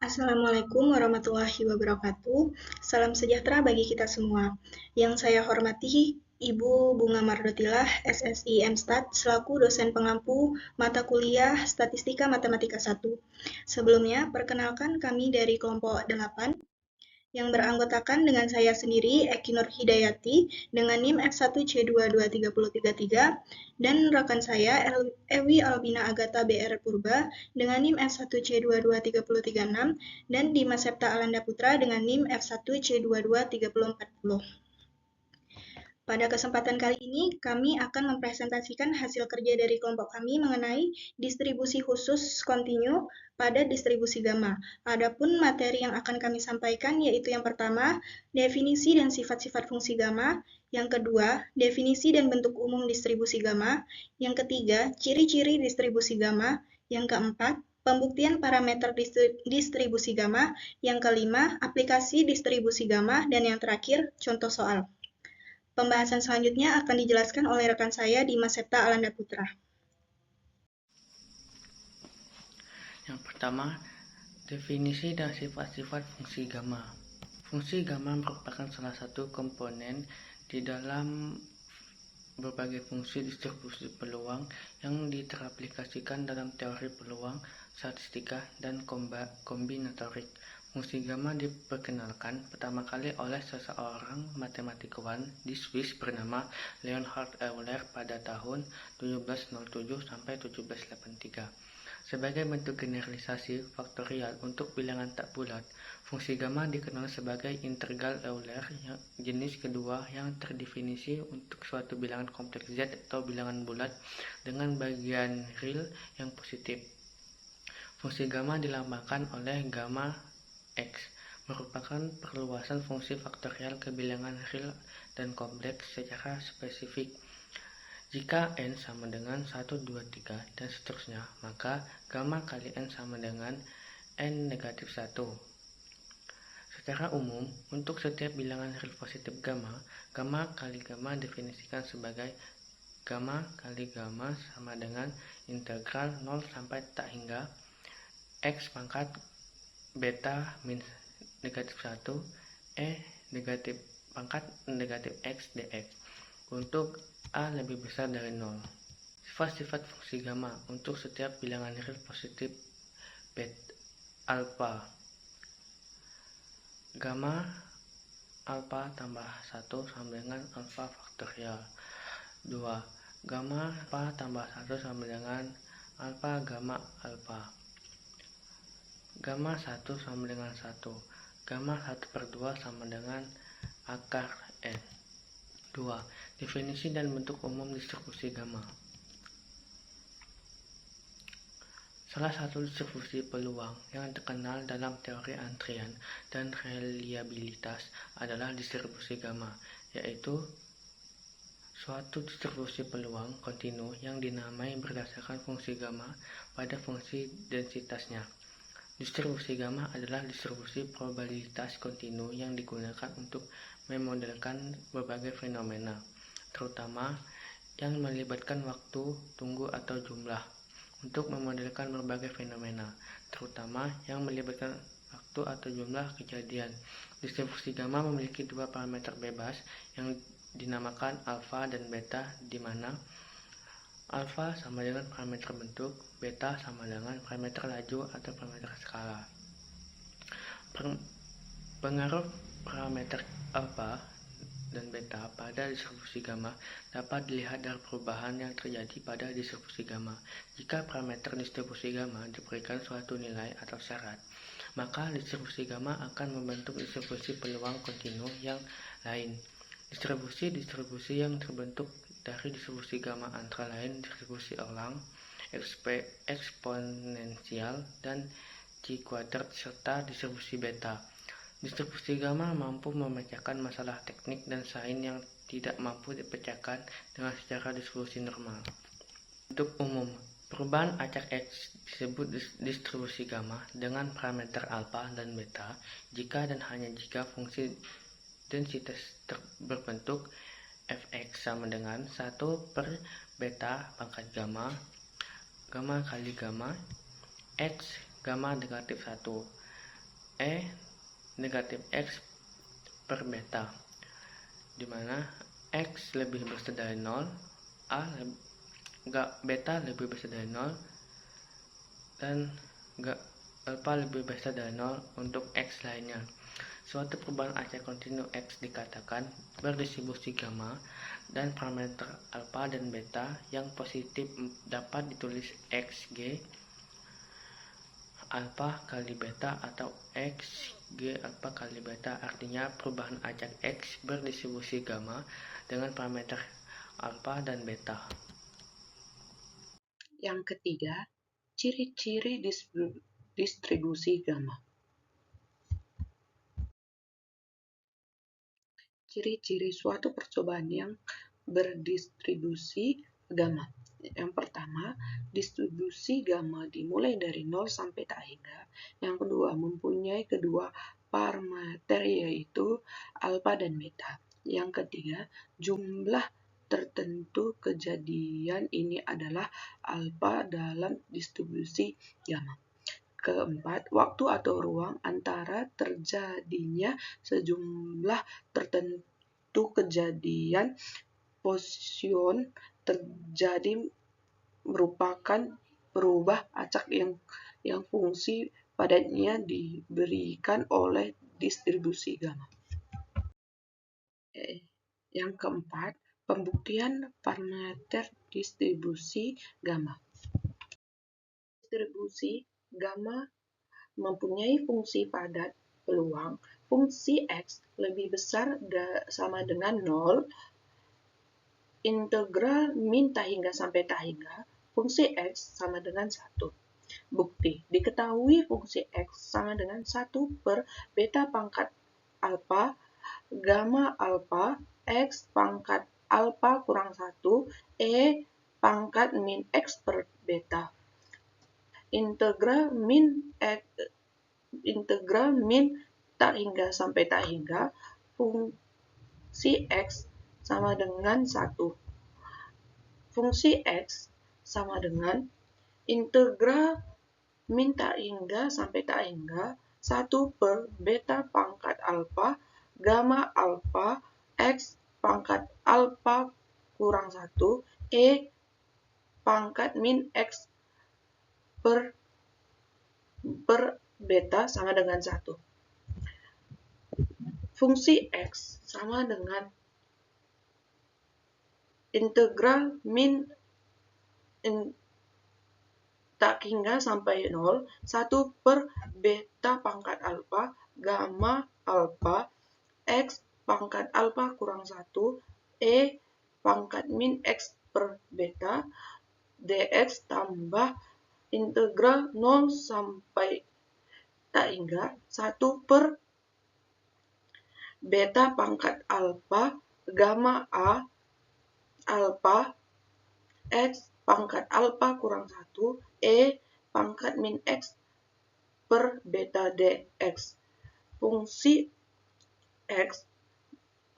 Assalamualaikum warahmatullahi wabarakatuh. Salam sejahtera bagi kita semua. Yang saya hormati Ibu Bunga Mardotilah, SSI MStat, selaku dosen pengampu mata kuliah Statistika Matematika 1. Sebelumnya, perkenalkan kami dari kelompok 8 yang beranggotakan dengan saya sendiri, Eki Nur Hidayati, dengan NIM F1C22333, dan rekan saya, Ewi Albina Agata BR Purba, dengan NIM F1C22336, dan Dimas Septa Alanda Putra dengan NIM F1C223040. Pada kesempatan kali ini, kami akan mempresentasikan hasil kerja dari kelompok kami mengenai distribusi khusus kontinu pada distribusi gamma. Adapun materi yang akan kami sampaikan yaitu yang pertama, definisi dan sifat-sifat fungsi gamma, yang kedua, definisi dan bentuk umum distribusi gamma, yang ketiga, ciri-ciri distribusi gamma, yang keempat, pembuktian parameter distribusi gamma, yang kelima, aplikasi distribusi gamma, dan yang terakhir, contoh soal. Pembahasan selanjutnya akan dijelaskan oleh rekan saya Dimas Septa Alanda Putra. Yang pertama, definisi dan sifat-sifat fungsi gamma. Fungsi gamma merupakan salah satu komponen di dalam berbagai fungsi distribusi peluang yang teraplikasikan dalam teori peluang, statistika, dan kombinatorik. Fungsi gamma diperkenalkan pertama kali oleh seseorang matematikawan di Swiss bernama Leonhard Euler pada tahun 1707-1783. Sebagai bentuk generalisasi faktorial untuk bilangan tak bulat, fungsi gamma dikenal sebagai integral Euler yang jenis kedua yang terdefinisi untuk suatu bilangan kompleks Z atau bilangan bulat dengan bagian real yang positif. Fungsi gamma dilambangkan oleh gamma X, merupakan perluasan fungsi faktorial ke bilangan real dan kompleks secara spesifik. Jika n sama dengan 1, 2, 3, dan seterusnya, maka gamma kali n sama dengan n negatif 1. Secara umum, untuk setiap bilangan real positif gamma, gamma kali gamma definisikan sebagai gamma kali gamma sama dengan integral 0 sampai tak hingga x pangkat beta min negatif 1 negatif pangkat negatif x dx untuk a lebih besar dari 0. Sifat-sifat fungsi gamma untuk setiap bilangan real positif beta alpha. Gamma alpha tambah 1 sama dengan alpha faktorial 2. Gamma alpha tambah 1 sama dengan alpha gamma alpha. Gamma 1 sama dengan 1. Gamma 1 per 2 sama dengan akar n. 2. Definisi dan bentuk umum distribusi gamma. Salah satu distribusi peluang yang terkenal dalam teori antrian dan reliabilitas adalah distribusi gamma, yaitu suatu distribusi peluang kontinu yang dinamai berdasarkan fungsi gamma pada fungsi densitasnya. Distribusi gamma adalah distribusi probabilitas kontinu yang digunakan untuk memodelkan berbagai fenomena, terutama yang melibatkan waktu tunggu atau jumlah. Untuk memodelkan berbagai fenomena, terutama yang melibatkan waktu atau jumlah kejadian, distribusi gamma memiliki dua parameter bebas yang dinamakan alfa dan beta, di mana alfa sama dengan parameter bentuk, beta sama dengan parameter laju atau parameter skala. Pengaruh parameter alfa dan beta pada distribusi gamma dapat dilihat dari perubahan yang terjadi pada distribusi gamma. Jika parameter distribusi gamma diberikan suatu nilai atau syarat, maka distribusi gamma akan membentuk distribusi peluang kontinu yang lain. Distribusi yang terbentuk dari distribusi gamma antara lain distribusi Erlang, eksponensial, dan Q kuadrat, serta distribusi beta. Distribusi gamma mampu memecahkan masalah teknik dan sains yang tidak mampu dipecahkan dengan secara distribusi normal. Untuk umum, perubahan acak X disebut distribusi gamma dengan parameter alfa dan beta jika dan hanya jika fungsi densitas berbentuk fx sama dengan 1 per beta pangkat gamma kali gamma x gamma negatif 1. E negatif X per beta, di mana X lebih besar dari 0, beta lebih besar dari 0, dan alpha lebih besar dari 0 untuk X lainnya. Suatu perubahan acak kontinu X dikatakan berdistribusi gamma dan parameter alpha dan beta yang positif dapat ditulis Xg alpha kali beta atau Xg alpha kali beta, artinya perubahan acak X berdistribusi gamma dengan parameter alpha dan beta. Yang ketiga, ciri-ciri distribusi gamma. Ciri-ciri suatu percobaan yang berdistribusi gamma. Yang pertama, distribusi gamma dimulai dari 0 sampai tak hingga. Yang kedua, mempunyai kedua parameter yaitu alpha dan beta. Yang ketiga, jumlah tertentu kejadian ini adalah alpha dalam distribusi gamma. Keempat, waktu atau ruang antara terjadinya sejumlah tertentu kejadian fusion terjadi merupakan berubah acak yang fungsi padanya diberikan oleh distribusi gamma. Yang keempat, pembuktian parameter distribusi gamma. Distribusi gamma mempunyai fungsi padat peluang. Fungsi X lebih besar sama dengan 0, integral min tak hingga sampai tak hingga, fungsi X sama dengan 1. Bukti, diketahui fungsi X sama dengan 1 per beta pangkat alpha, gamma alpha, X pangkat alpha kurang 1, E pangkat min X per beta. Integral min tak hingga sampai tak hingga, fungsi X sama dengan 1. Fungsi X sama dengan integral min tak hingga sampai tak hingga 1 per beta pangkat alpha, gamma alpha, X pangkat alpha kurang 1, E pangkat min X per beta sama dengan 1. Fungsi X sama dengan integral min tak hingga sampai 0, 1 per beta pangkat alpha, gamma alpha, X pangkat alpha kurang 1, E pangkat min X per beta, dx tambah integral 0 sampai tak hingga 1 per beta pangkat alpha, gamma A, alpha, X pangkat alpha kurang 1, E pangkat min X per beta dx. Fungsi X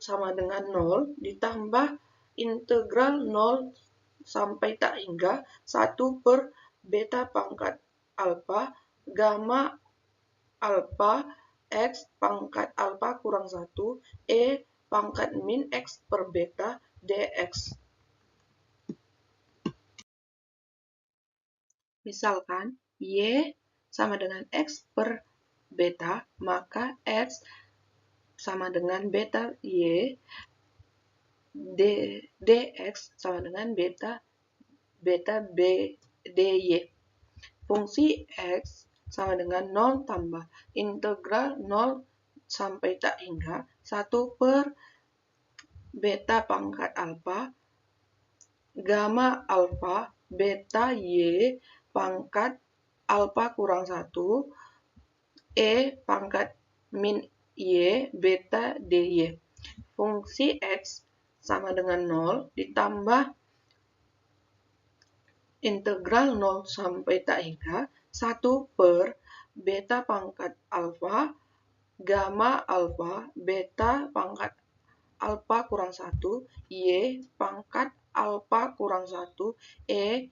sama dengan 0 ditambah integral 0 sampai tak hingga 1 per beta pangkat alpha, gamma alpha, X pangkat alpha kurang 1, E pangkat min X per beta dx. Misalkan Y sama dengan X per beta, maka X sama dengan beta Y, dx sama dengan beta dy. Fungsi X sama dengan 0 tambah integral 0 sampai tak hingga 1 per beta pangkat alpha, gamma alpha, beta Y pangkat alpha kurang 1, E pangkat min Y beta dy. Fungsi X sama dengan 0 ditambah integral 0 sampai tak hingga 1 per beta pangkat alpha, gamma alpha, beta pangkat alpha kurang 1, Y pangkat alpha kurang 1, E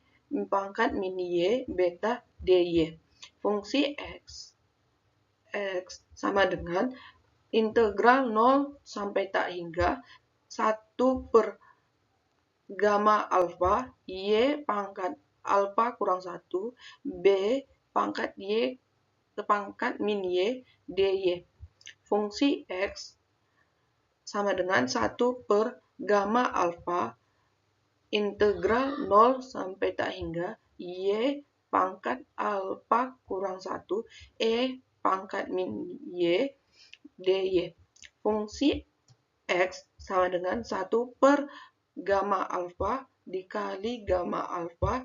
pangkat min Y beta dy. Fungsi X X sama dengan integral 0 sampai tak hingga 1 per gamma alfa Y pangkat alfa kurang 1 B pangkat Y pangkat min Y dy. Fungsi X sama dengan 1 per gamma alfa integral 0 sampai tak hingga Y pangkat alfa kurang 1 E pangkat min Y dy. Fungsi X sama dengan 1 per gamma alfa dikali gamma alfa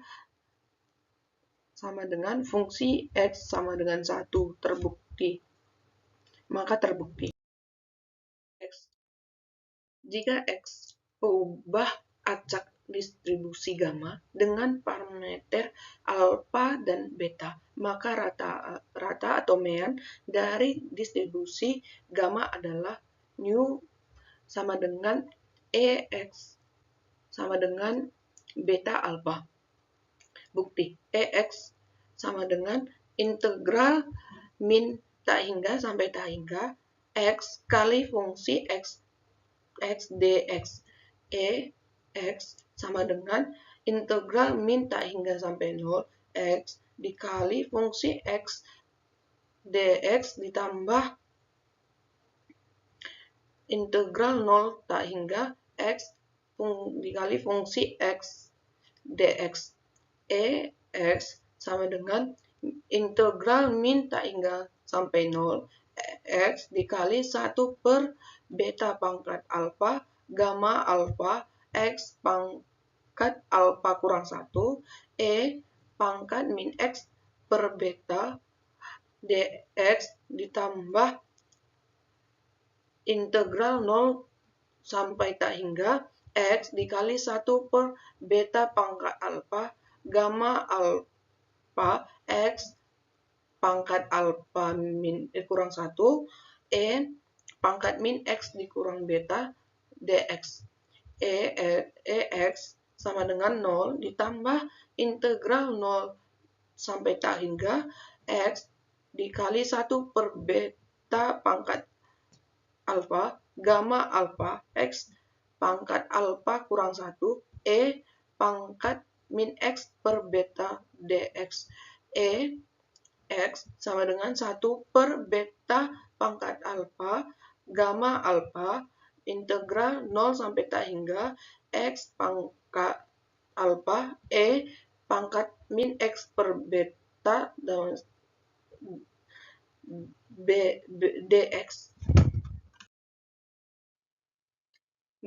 sama dengan fungsi X sama dengan 1. Terbukti. Maka terbukti. X. Jika X ubah acak distribusi gamma dengan parameter alfa dan beta, maka rata atau mean dari distribusi gamma adalah nu sama dengan EX sama dengan beta alfa. Bukti, EX sama dengan integral min tak hingga sampai tak hingga X kali fungsi X dx. EX sama dengan integral min tak hingga sampai 0 X dikali fungsi X dx ditambah integral 0 tak hingga X dikali fungsi X dx. EX sama dengan integral min tak hingga sampai 0 X dikali 1 per beta pangkat alfa gamma alfa X pangkat alfa kurang 1 E pangkat min X per beta dx ditambah integral 0 sampai tak hingga X dikali 1 per beta pangkat alfa gamma alfa X pangkat alfa min kurang 1 E pangkat min X dikurang beta dx. EX sama dengan 0 ditambah integral 0 sampai tak hingga X dikali 1 per beta pangkat alfa gamma alfa X pangkat alfa kurang 1 E pangkat min X per beta dx. X sama dengan 1 per beta pangkat alfa gamma alfa integral 0 sampai tak hingga X pangkat alfa E pangkat min X per beta dx.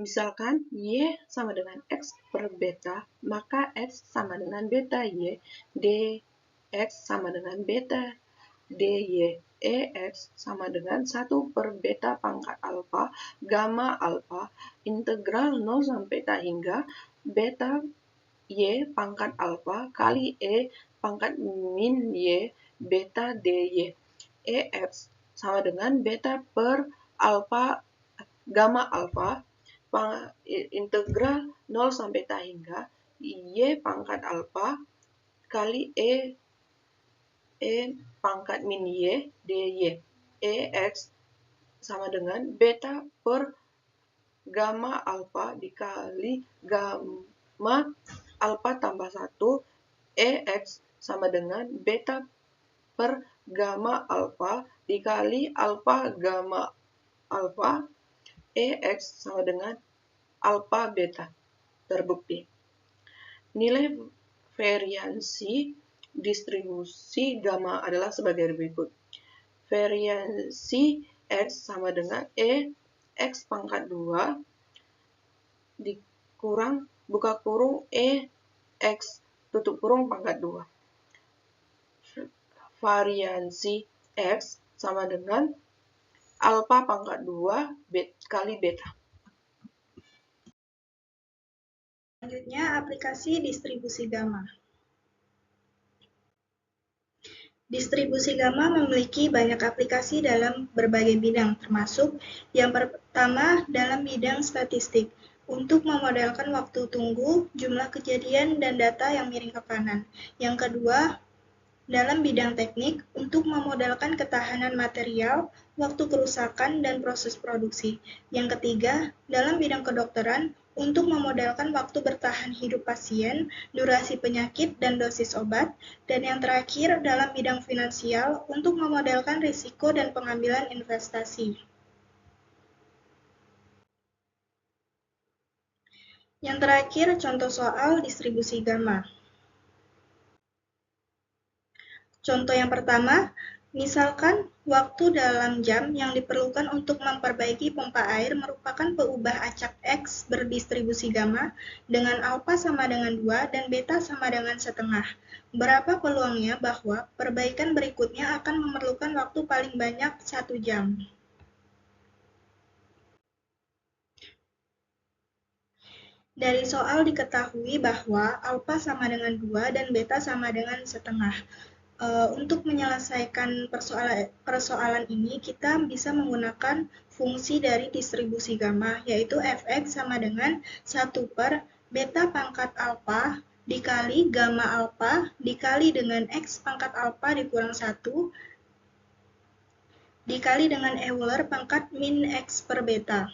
Misalkan Y sama dengan X per beta, maka X sama dengan beta Y, dx sama dengan beta dy. EX sama dengan 1 per beta pangkat alfa gamma alfa integral 0 sampai tak hingga beta Y pangkat alfa kali E pangkat min Y beta dy. EX sama dengan beta per alfa gamma alfa integral 0 sampai tak hingga Y pangkat alfa kali E pangkat min Y dy. EX sama dengan beta per gamma alfa dikali gamma alfa tambah 1 EX sama dengan beta per gamma alfa dikali alfa gamma alfa EX sama dengan alfa beta. Terbukti. Nilai variansi distribusi gamma adalah sebagai berikut. Variansi X sama dengan X pangkat 2 dikurang buka kurung X tutup kurung pangkat 2. Variansi X sama dengan alfa pangkat 2 kali beta. Selanjutnya, aplikasi distribusi gamma. Distribusi gamma memiliki banyak aplikasi dalam berbagai bidang, termasuk yang pertama dalam bidang statistik, untuk memodelkan waktu tunggu, jumlah kejadian, dan data yang miring ke kanan. Yang kedua, dalam bidang teknik untuk memodelkan ketahanan material, waktu kerusakan, dan proses produksi. Yang ketiga, dalam bidang kedokteran untuk memodelkan waktu bertahan hidup pasien, durasi penyakit, dan dosis obat. Dan yang terakhir, dalam bidang finansial untuk memodelkan risiko dan pengambilan investasi. Yang terakhir, contoh soal distribusi gamma. Contoh yang pertama, misalkan waktu dalam jam yang diperlukan untuk memperbaiki pompa air merupakan peubah acak X berdistribusi gamma dengan alfa sama dengan 2 dan beta sama dengan setengah. Berapa peluangnya bahwa perbaikan berikutnya akan memerlukan waktu paling banyak 1 jam? Dari soal diketahui bahwa alfa sama dengan 2 dan beta sama dengan setengah. Untuk menyelesaikan persoalan ini, kita bisa menggunakan fungsi dari distribusi gamma, yaitu fx sama dengan 1 per beta pangkat alfa dikali gamma alfa dikali dengan x pangkat alfa dikurang 1 dikali dengan Euler pangkat min x per beta.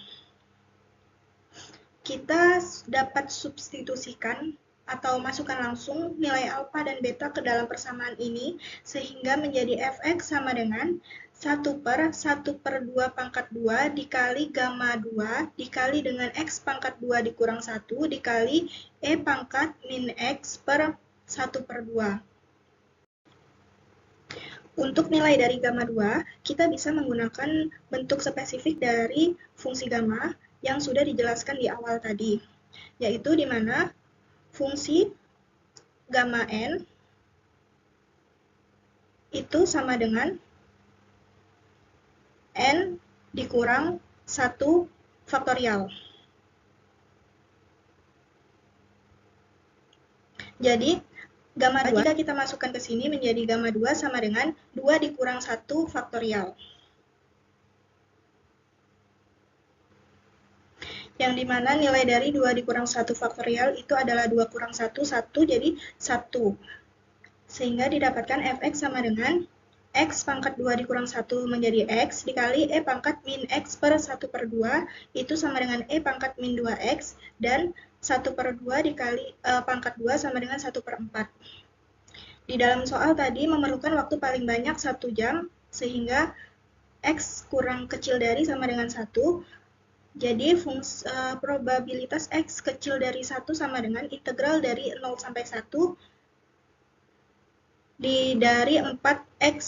Kita dapat substitusikan atau masukkan langsung nilai alfa dan beta ke dalam persamaan ini, sehingga menjadi fx sama dengan 1 per 1 per 2 pangkat 2 dikali gamma 2 dikali dengan x pangkat 2 dikurang 1 dikali e pangkat min x per 1 per 2. Untuk nilai dari gamma 2, kita bisa menggunakan bentuk spesifik dari fungsi gamma yang sudah dijelaskan di awal tadi, yaitu di mana fungsi gamma n itu sama dengan n dikurang 1 faktorial. Jadi, gamma 2 jika kita masukkan ke sini menjadi gamma 2 sama dengan 2 dikurang 1 faktorial. Yang dimana nilai dari 2 dikurang 1 faktorial itu adalah 2 kurang 1, 1, jadi 1. Sehingga didapatkan fx sama dengan x pangkat 2 dikurang 1 menjadi x dikali e pangkat min x per 1 per 2 itu sama dengan e pangkat min 2x dan 1 per 2 dikali pangkat 2 sama dengan 1 per 4. Di dalam soal tadi memerlukan waktu paling banyak 1 jam sehingga x kurang kecil dari sama dengan 1. Jadi probabilitas x kecil dari 1 sama dengan integral dari 0 sampai 1 dari 4x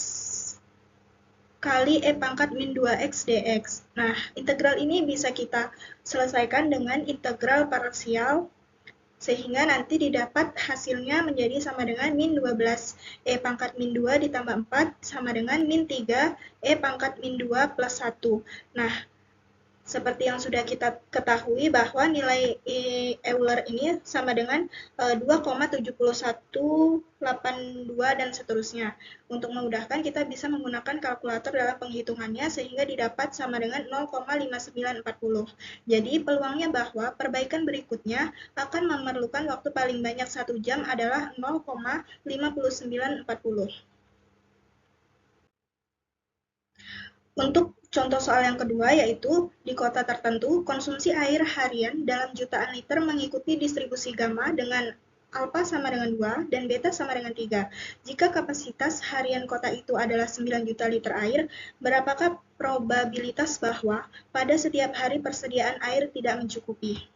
kali e pangkat min 2x dx. Nah, integral ini bisa kita selesaikan dengan integral parsial, sehingga nanti didapat hasilnya menjadi sama dengan min 12 e pangkat min 2 ditambah 4 sama dengan min 3 e pangkat min 2 plus 1. Nah, seperti yang sudah kita ketahui bahwa nilai Euler ini sama dengan 2,7182 dan seterusnya. Untuk memudahkan, kita bisa menggunakan kalkulator dalam penghitungannya sehingga didapat sama dengan 0,5940. Jadi, peluangnya bahwa perbaikan berikutnya akan memerlukan waktu paling banyak 1 jam adalah 0,5940. Untuk contoh soal yang kedua, yaitu di kota tertentu, konsumsi air harian dalam jutaan liter mengikuti distribusi gamma dengan alfa sama dengan 2 dan beta sama dengan 3. Jika kapasitas harian kota itu adalah 9 juta liter air, berapakah probabilitas bahwa pada setiap hari persediaan air tidak mencukupi?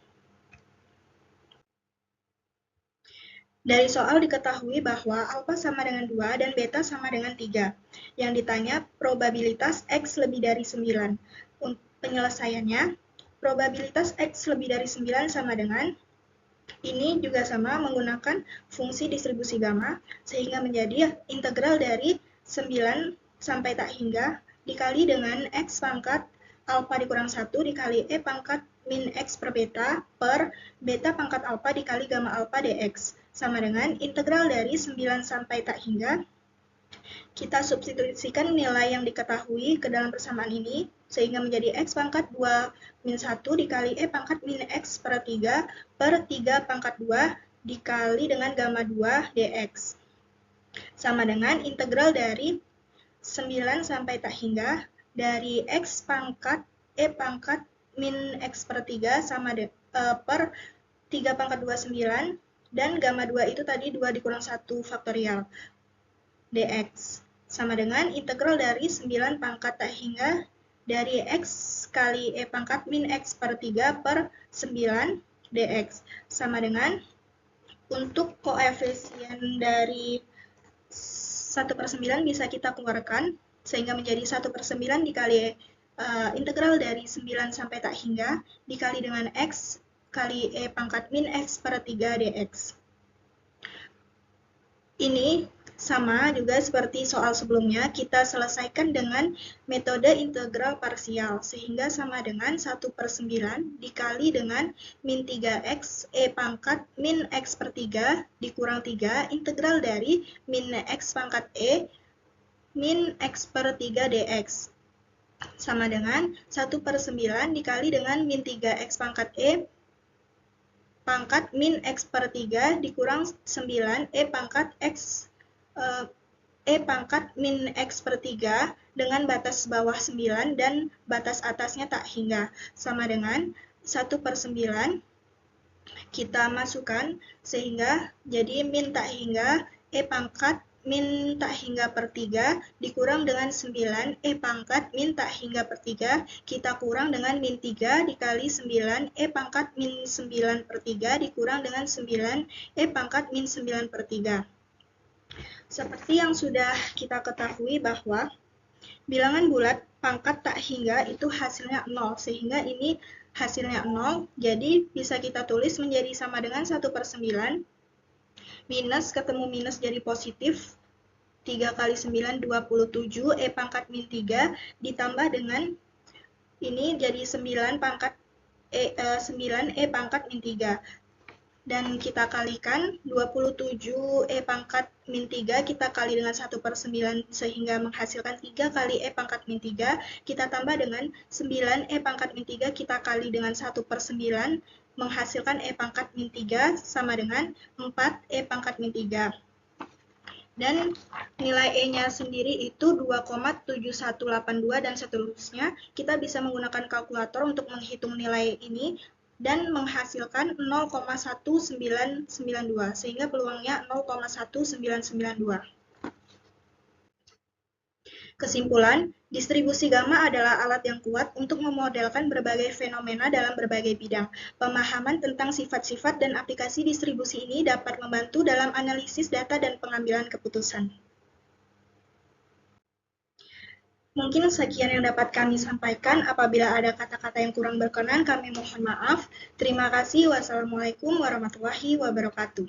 Dari soal diketahui bahwa alfa sama dengan 2 dan beta sama dengan 3. Yang ditanya probabilitas X lebih dari 9. Untuk penyelesaiannya, probabilitas X lebih dari 9 sama dengan, ini juga sama menggunakan fungsi distribusi gamma, sehingga menjadi integral dari 9 sampai tak hingga dikali dengan X pangkat alfa dikurang 1 dikali E pangkat min X per beta per beta pangkat alfa dikali gamma alfa dx. Sama dengan integral dari 9 sampai tak hingga. Kita substitusikan nilai yang diketahui ke dalam persamaan ini, sehingga menjadi X pangkat 2 min 1 dikali E pangkat min X per 3 per 3 pangkat 2 dikali dengan gamma 2 dx. sama dengan integral dari 9 sampai tak hingga dari X pangkat E pangkat min X per 3 per 3 pangkat 29, dan gamma 2 itu tadi 2 dikurang 1 faktorial dx, sama dengan integral dari 9 pangkat tak hingga dari X kali E pangkat min X per 3 per 9 dx, sama dengan untuk koefisien dari 1/9 bisa kita keluarkan, sehingga menjadi 1/9 dikali integral dari 9 sampai tak hingga, dikali dengan X kali E pangkat min X per 3 dx. Ini sama juga seperti soal sebelumnya, kita selesaikan dengan metode integral parsial, sehingga sama dengan 1/9 dikali dengan min 3x E pangkat min X per 3 dikurang 3 integral dari min X pangkat E min X per 3 dx, sama dengan 1/9 dikali dengan min 3x pangkat E pangkat min X per 3 dikurang 9 E pangkat X E pangkat min X per 3 dengan batas bawah 9 dan batas atasnya tak hingga, sama dengan 1/9 kita masukkan sehingga jadi min tak hingga E pangkat min tak hingga per 3 dikurang dengan 9 E pangkat min tak hingga per 3, kita kurang dengan min 3 dikali 9 E pangkat min 9 per 3 dikurang dengan 9 E pangkat min 9 per 3. Seperti yang sudah kita ketahui bahwa bilangan bulat pangkat tak hingga itu hasilnya 0, sehingga ini hasilnya 0, jadi bisa kita tulis menjadi sama dengan 1/9 minus ketemu minus jadi positif 3 kali 9 27 E pangkat min 3 ditambah dengan ini jadi 9 pangkat 9 E pangkat min 3, dan kita kalikan 27 E pangkat min 3 kita kali dengan 1/9 sehingga menghasilkan 3 kali E pangkat min 3, kita tambah dengan 9 E pangkat min 3 kita kali dengan 1/9 menghasilkan E pangkat min 3 sama dengan 4 E pangkat min 3. Dan nilai E-nya sendiri itu 2,7182 dan seterusnya. Kita bisa menggunakan kalkulator untuk menghitung nilai ini dan menghasilkan 0,1992, sehingga peluangnya 0,1992. Kesimpulan, distribusi gamma adalah alat yang kuat untuk memodelkan berbagai fenomena dalam berbagai bidang. Pemahaman tentang sifat-sifat dan aplikasi distribusi ini dapat membantu dalam analisis data dan pengambilan keputusan. Mungkin sekian yang dapat kami sampaikan. Apabila ada kata-kata yang kurang berkenan, kami mohon maaf. Terima kasih. Wassalamualaikum warahmatullahi wabarakatuh.